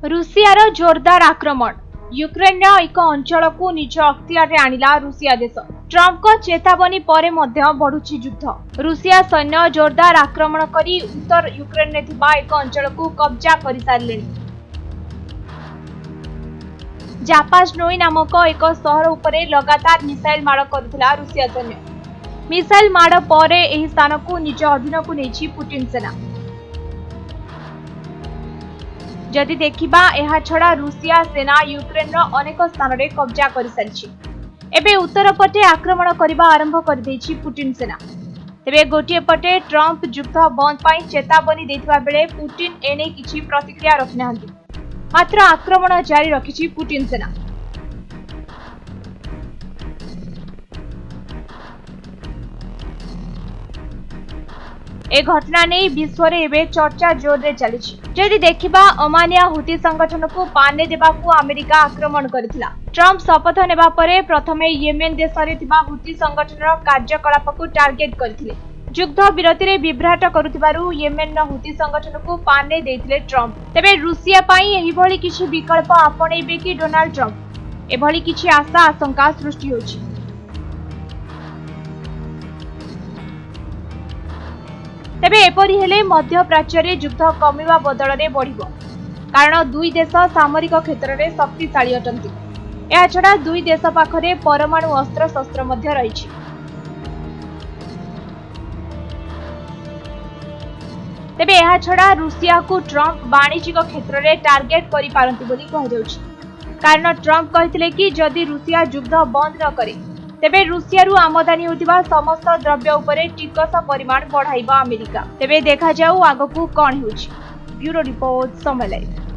ରୁଷିଆର ଜୋରଦାର ଆକ୍ରମଣ ୟୁକ୍ରେନ୍ର ଏକ ଅଞ୍ଚଳକୁ ନିଜ ଅକ୍ତିଆରରେ ଆଣିଲା ରୁଷିଆ ଦେଶ। ଟ୍ରମ୍ପଙ୍କ ଚେତାବନୀ ପରେ ମଧ୍ୟ ବଢୁଛି ଯୁଦ୍ଧ। ରୁଷିଆ ସୈନ୍ୟ ଜୋରଦାର ଆକ୍ରମଣ କରି ଉତ୍ତର ୟୁକ୍ରେନ୍ରେ ଥିବା ଏକ ଅଞ୍ଚଳକୁ କବ୍ଜା କରିସାରିଲେଣି। ଜାପାଜନୋଇ ନାମକ ଏକ ସହର ଉପରେ ଲଗାତାର ମିସାଇଲ ମାଡ଼ କରିଥିଲା ରୁଷିଆ ସୈନ୍ୟ। ମିସାଇଲ ମାଡ଼ ପରେ ଏହି ସ୍ଥାନକୁ ନିଜ ଅଧୀନକୁ ନେଇଛି ପୁଟିନ ସେନା। जदि देखिबा एहा छड़ा रूसिया सेना यूक्रेन अनेक स्थान रे कब्जा कर सारिछि। एबे उत्तर पटे आक्रमण करबा आरंभ कर देछि पुटिन सेना। तेबे गोटिए पटे ट्रम्प युद्ध बंद पाई चेतावनी देथिबा बेले पुटिन एने किछि प्रतिक्रिया रखि नाहंती। मात्र आक्रमण जारी रखिछि पुटिन सेना। ए घटना नहीं विश्व रे एबे चर्चा जोर रे चलीछि। जदि देखिबा ओमानिया हुती संगठन को पाने देबाकू अमेरिका आक्रमण करथिला। ट्रम्प शपथ नेबा परे प्रथमे येमेन देश रे थिबा हुती संगठनर कार्यकलाप को टार्गेट करथिले। युद्ध विरति रे विभ्राट करुथिबारु येमेन हुती संगठन को पाने देथिले ट्रम्प। तेबे रूसिया पाई एही भली किछि विकल्प आपणेबे कि डोनाल्ड ट्रम्प एभली किछि आशा आशंका सृष्टि होछि। तेबे एपरि हेले मध्य प्राच्य रे युद्ध कमिवा बदल रे बढ़िबो, कारण दुई देश सामरिक क्षेत्र रे शक्तिशाली अटंती। एहा छडा दुई देश पाखरे परमाणु अस्त्र शस्त्र मध्य रहिछि। तेबे एहा छडा रूसिया को ट्रम्प वाणिज्यिक क्षेत्र रे टार्गेट करि पारंती बोली कहि जाउछि, कारण ट्रम्प कहिथिले कि जदि रूसिया युद्ध बंद न करे तेबे रूसिया रु आमदानी होतिबा समस्त द्रव्य उपरे टिकस परिमाण बढ़ाइबा अमेरिका। तेबे देखा जाऊ आगकू कोन होछि। ब्यूरो रिपोर्ट समय लाइव।